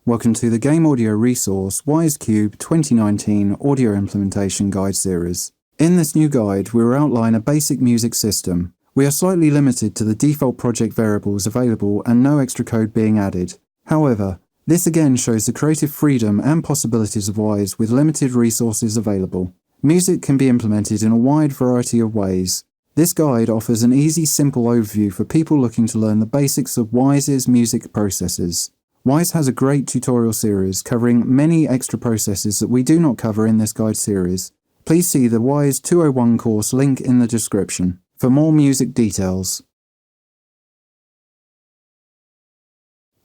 Welcome to the Game Audio Resource WiseCube 2019 Audio Implementation Guide Series. In this new guide, we will outline a basic music system. We are slightly limited to the default project variables available and no extra code being added. However, this again shows the creative freedom and possibilities of Wise with limited resources available. Music can be implemented in a wide variety of ways. This guide offers an easy, simple overview for people looking to learn the basics of Wise's music processes. Wise has a great tutorial series covering many extra processes that we do not cover in this guide series. Please see the Wise 201 course link in the description for more music details.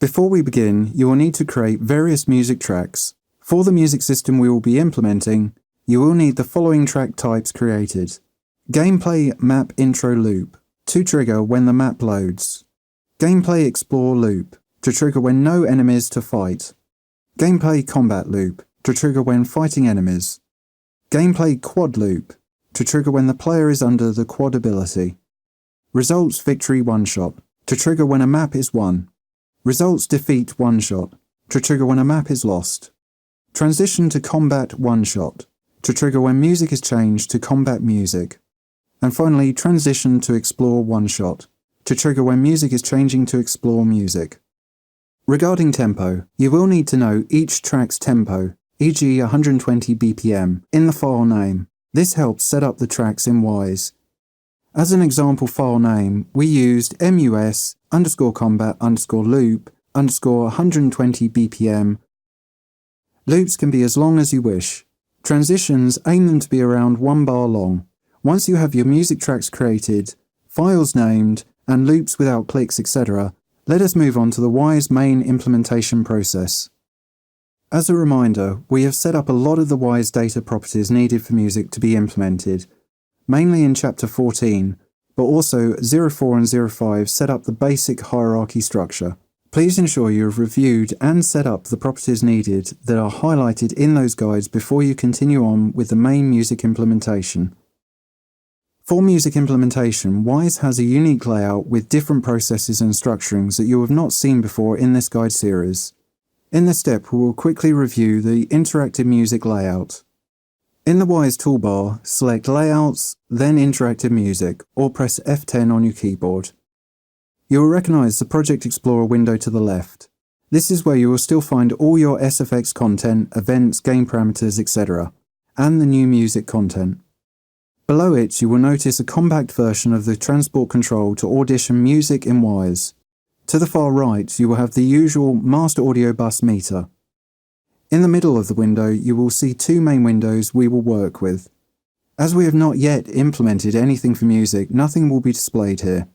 Before we begin, you will need to create various music tracks. For the music system we will be implementing, you will need the following track types created. Gameplay Map Intro Loop, to trigger when the map loads. Gameplay Explore Loop, to trigger when no enemies to fight. Gameplay Combat Loop, to trigger when fighting enemies. Gameplay Quad Loop, to trigger when the player is under the quad ability. Results Victory One Shot, to trigger when a map is won. Results Defeat One Shot, to trigger when a map is lost. Transition to Combat One Shot, to trigger when music is changed to combat music. And finally, Transition to Explore One Shot, to trigger when music is changing to explore music. Regarding tempo, you will need to know each track's tempo, e.g. 120 BPM, in the file name. This helps set up the tracks in Wise. As an example file name, we used mus_combat_loop_120 BPM. Loops can be as long as you wish. Transitions, aim them to be around 1 bar long. Once you have your music tracks created, files named, and loops without clicks, etc., let us move on to the Wise main implementation process. As a reminder, we have set up a lot of the Wise data properties needed for music to be implemented, mainly in Chapter 14, but also 04 and 05 set up the basic hierarchy structure. Please ensure you have reviewed and set up the properties needed that are highlighted in those guides before you continue on with the main music implementation. For music implementation, Wise has a unique layout with different processes and structurings that you have not seen before in this guide series. In this step, we will quickly review the interactive music layout. In the Wise toolbar, select Layouts, then Interactive Music, or press F10 on your keyboard. You will recognize the Project Explorer window to the left. This is where you will still find all your SFX content, events, game parameters, etc., and the new music content. Below it, you will notice a compact version of the transport control to audition music in Wise. To the far right, you will have the usual master audio bus meter. In the middle of the window, you will see two main windows we will work with. As we have not yet implemented anything for music, nothing will be displayed here.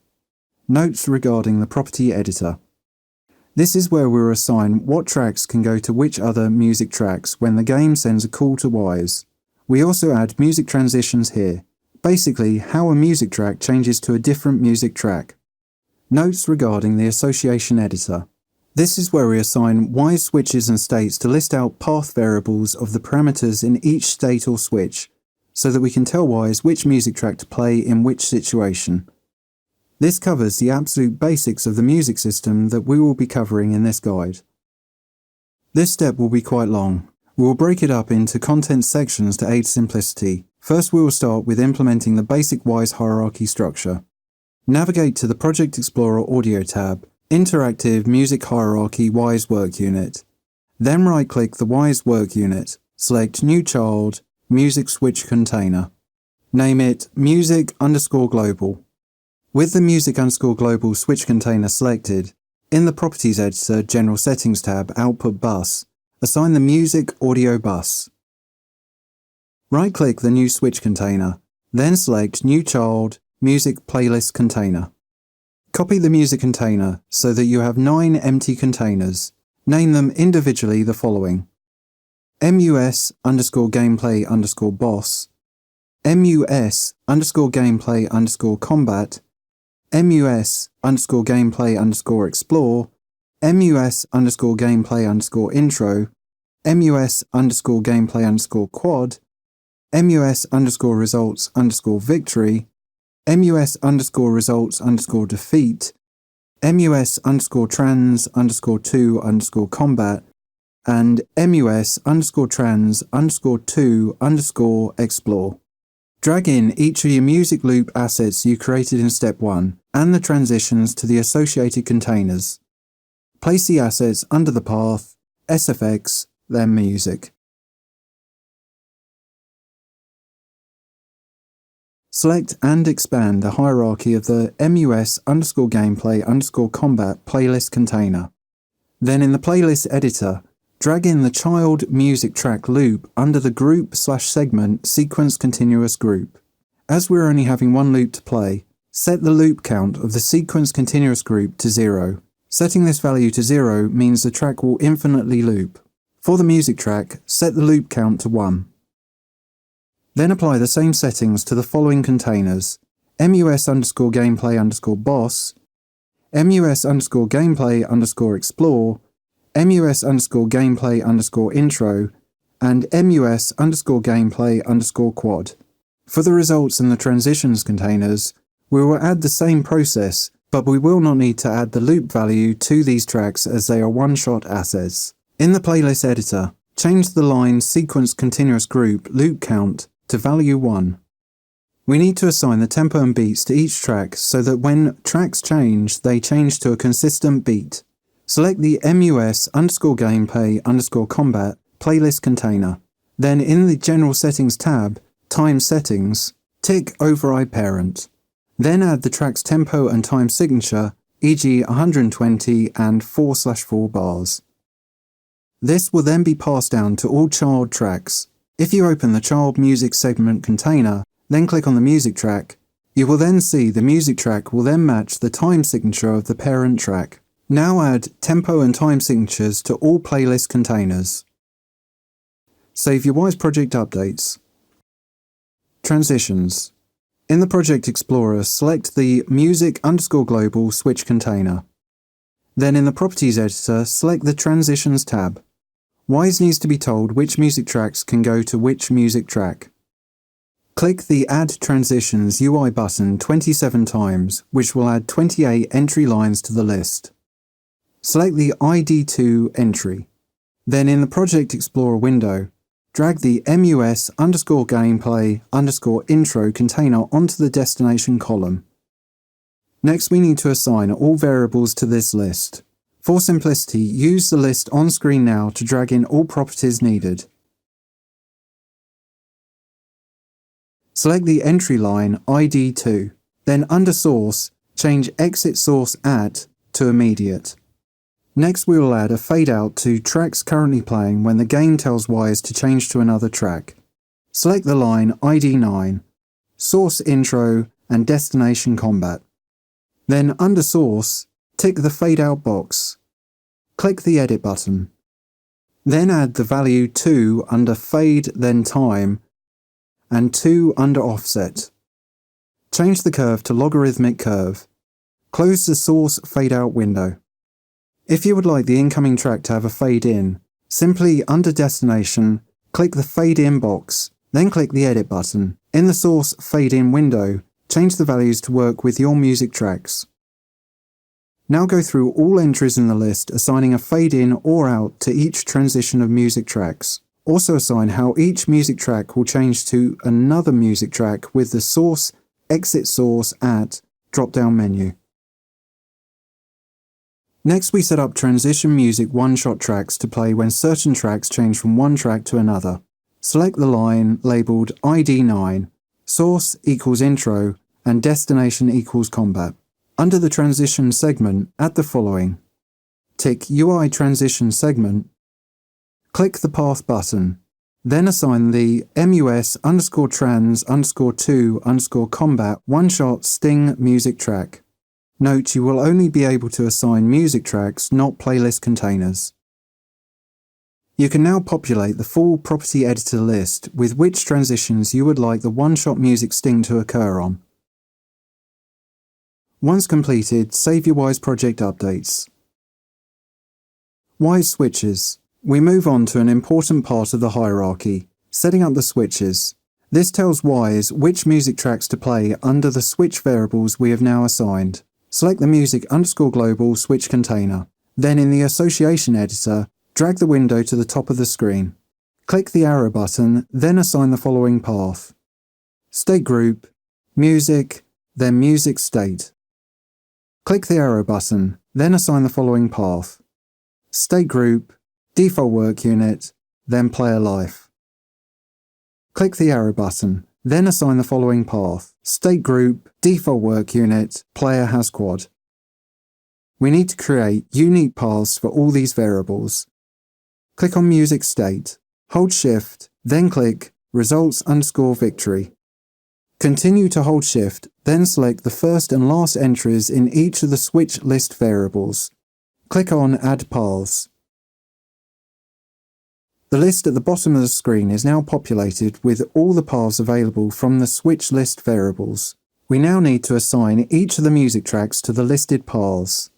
Notes regarding the property editor. This is where we will assign what tracks can go to which other music tracks when the game sends a call to Wise. We also add music transitions here, basically how a music track changes to a different music track. Notes regarding the association editor. This is where we assign Wise switches and states to list out path variables of the parameters in each state or switch, so that we can tell Wise which music track to play in which situation. This covers the absolute basics of the music system that we will be covering in this guide. This step will be quite long. We will break it up into content sections to aid simplicity. First, we will start with implementing the basic Wise hierarchy structure. Navigate to the Project Explorer Audio tab, Interactive Music Hierarchy Wise Work Unit. Then right-click the Wise Work Unit, select New Child, Music Switch Container. Name it Music_Global. With the Music_Global switch container selected, in the Properties Editor General Settings tab Output Bus, assign the Music Audio Bus. Right-click the new switch container, then select New Child, Music Playlist Container. Copy the music container so that you have 9 empty containers. Name them individually the following: mus_gameplay_boss, mus_gameplay_combat, mus_gameplay_explore, mus_gameplay_intro, mus_gameplay_quad, mus_results_victory, mus_results_defeat, mus_trans_2_combat, and mus_trans_2_explore. Drag in each of your music loop assets you created in step 1 and the transitions to the associated containers. Place the assets under the path, SFX, then music. Select and expand the hierarchy of the mus_gameplay_combat playlist container. Then in the playlist editor, drag in the child music track loop under the group/segment sequence continuous group. As we're only having one loop to play, set the loop count of the sequence continuous group to 0. Setting this value to 0 means the track will infinitely loop. For the music track, set the loop count to 1. Then apply the same settings to the following containers: mus_gameplay_boss, mus_gameplay_explore, mus_gameplay_intro, and mus_gameplay_quad. For the results and the transitions containers, we will add the same process, but we will not need to add the loop value to these tracks as they are one-shot assets. In the playlist editor, change the line sequence continuous group loop count to value 1. We need to assign the tempo and beats to each track so that when tracks change, they change to a consistent beat. Select the mus_gameplay_combat playlist container. Then in the General Settings tab, Time Settings, tick Override Parent. Then add the track's tempo and time signature, e.g. 120 and 4/4 bars. This will then be passed down to all child tracks. If you open the child music segment container, then click on the music track, you will then see the music track will then match the time signature of the parent track. Now add tempo and time signatures to all playlist containers. Save your Wwise project updates. Transitions. In the Project Explorer, select the music_global switch container. Then in the Properties editor, select the Transitions tab. Wwise needs to be told which music tracks can go to which music track. Click the Add Transitions UI button 27 times, which will add 28 entry lines to the list. Select the ID2 entry. Then in the Project Explorer window, drag the mus_gameplay_intro container onto the destination column. Next, we need to assign all variables to this list. For simplicity, use the list on screen now to drag in all properties needed. Select the entry line ID2. Then under Source, change Exit Source At to Immediate. Next, we will add a fade out to tracks currently playing when the game tells Wwise to change to another track. Select the line ID9, Source Intro and Destination Combat. Then under Source, tick the fade out box. Click the Edit button. Then add the value 2 under Fade then Time and 2 under Offset. Change the curve to Logarithmic Curve. Close the Source Fade Out window. If you would like the incoming track to have a fade in, simply under Destination, click the Fade In box, then click the Edit button. In the Source Fade In window, change the values to work with your music tracks. Now go through all entries in the list, assigning a fade in or out to each transition of music tracks. Also assign how each music track will change to another music track with the Source, Exit Source At drop-down menu. Next, we set up transition music one-shot tracks to play when certain tracks change from one track to another. Select the line labelled ID9, Source equals Intro, and Destination equals Combat. Under the Transition segment, add the following. Tick UI Transition segment, click the Path button, then assign the mus_trans_2_combat one-shot Sting music track. Note you will only be able to assign music tracks, not playlist containers. You can now populate the full property editor list with which transitions you would like the one-shot music sting to occur on. Once completed, save your Wwise project updates. Wwise switches. We move on to an important part of the hierarchy, setting up the switches. This tells Wwise which music tracks to play under the switch variables we have now assigned. Select the music_global switch container. Then in the association editor, Drag the window to the top of the screen. Click the arrow button, then assign the following path. State group, music, then music state. Click the arrow button, then assign the following path. State group, default work unit, then player life. Click the arrow button, then assign the following path. State group, default work unit, player has quad. We need to create unique paths for all these variables. Click on music state, hold shift, then click results_victory. Continue to hold shift, then select the first and last entries in each of the switch list variables. Click on Add Paths. The list at the bottom of the screen is now populated with all the paths available from the switch list variables. We now need to assign each of the music tracks to the listed paths.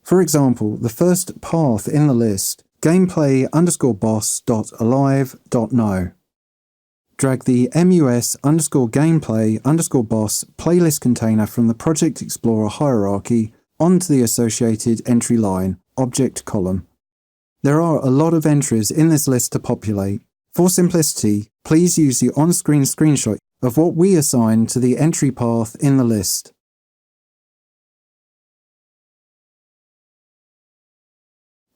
For example, the first path in the list, gameplay_boss.alive.no. Drag the mus_gameplay_boss playlist container from the Project Explorer hierarchy onto the associated entry line, object column. There are a lot of entries in this list to populate. For simplicity, please use the on-screen screenshot of what we assign to the entry path in the list.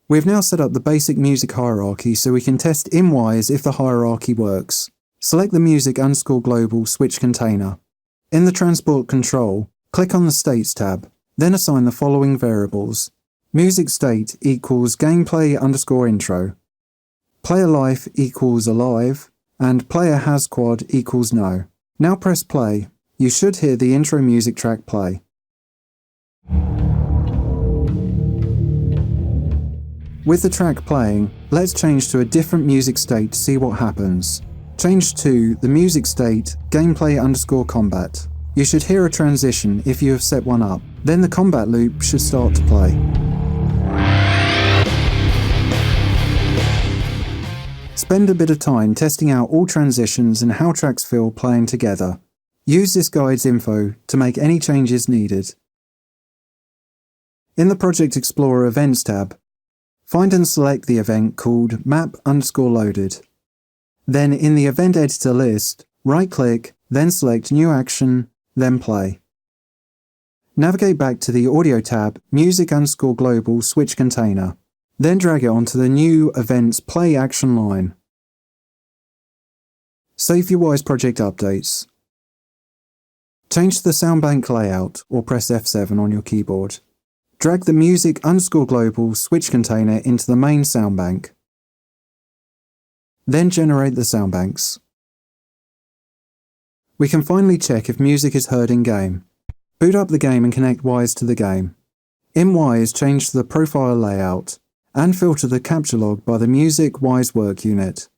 We've now set up the basic music hierarchy so we can test in Wwise if the hierarchy works. Select the music_global switch container. In the transport control, click on the States tab, then assign the following variables. Music state equals gameplay_intro. Player life equals alive, and player has quad equals no. Now press play. You should hear the intro music track play. With the track playing, let's change to a different music state to see what happens. Change to the music state gameplay_combat. You should hear a transition if you have set one up. Then the combat loop should start to play. Spend a bit of time testing out all transitions and how tracks feel playing together. Use this guide's info to make any changes needed. In the Project Explorer Events tab, find and select the event called map_loaded. Then in the event editor list, right-click, then select New Action, then Play. Navigate back to the Audio tab, music_global switch container. Then drag it onto the new Events Play action line. Save your Wwise project updates. Change the sound bank layout or press F7 on your keyboard. Drag the music_global switch container into the main sound bank. Then generate the sound banks. We can finally check if music is heard in-game. Boot up the game and connect Wwise to the game. In Wwise, change the profile layout and filter the capture log by the music Wwise work unit.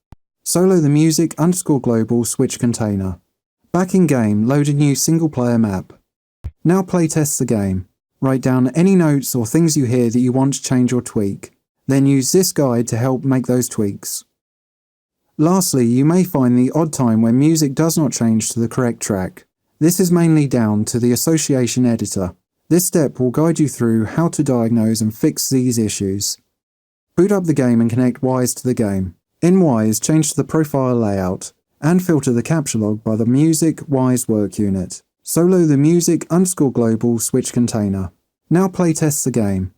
Solo the music_global switch container. Back in game, load a new single-player map. Now playtest the game. Write down any notes or things you hear that you want to change or tweak. Then use this guide to help make those tweaks. Lastly, you may find the odd time when music does not change to the correct track. This is mainly down to the association editor. This step will guide you through how to diagnose and fix these issues. Boot up the game and connect Wwise to the game. In Wwise, change the profile layout and filter the capture log by the music Wwise work unit. Solo the music_global switch container. Now playtest the game.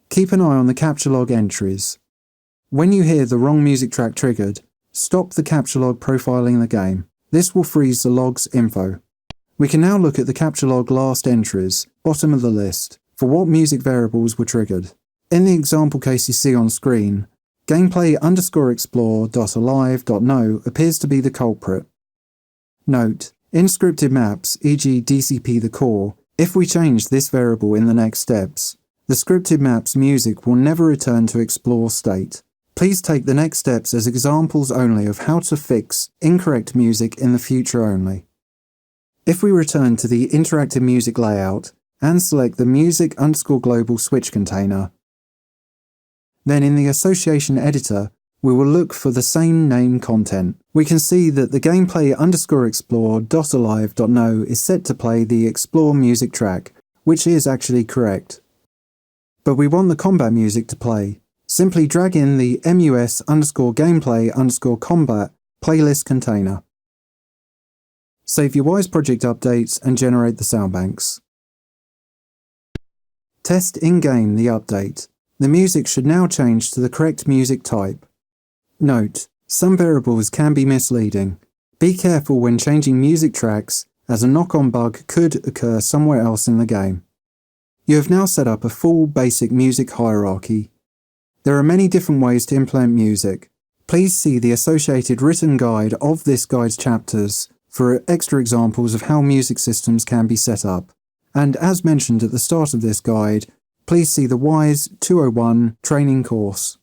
Keep an eye on the capture log entries. When you hear the wrong music track triggered, stop the capture log profiling the game. This will freeze the log's info. We can now look at the capture log last entries, bottom of the list, for what music variables were triggered. In the example case you see on screen, gameplay_explore.alive.no appears to be the culprit. Note, in scripted maps, e.g. DCP the core, if we change this variable in the next steps, the scripted map's music will never return to explore state. Please take the next steps as examples only of how to fix incorrect music in the future only. If we return to the interactive music layout and select the music_global switch container, then in the association editor, we will look for the same name content. We can see that the gameplay_explore.alive.no is set to play the explore music track, which is actually correct. But we want the combat music to play, Simply drag in the mus_gameplay_combat playlist container. Save your Wwise project updates and generate the sound banks. Test in-game the update. The music should now change to the correct music type. Note: some variables can be misleading. Be careful when changing music tracks, as a knock-on bug could occur somewhere else in the game. You have now set up a full basic music hierarchy. There are many different ways to implement music. Please see the associated written guide of this guide's chapters for extra examples of how music systems can be set up. And as mentioned at the start of this guide, please see the Wwise 201 training course.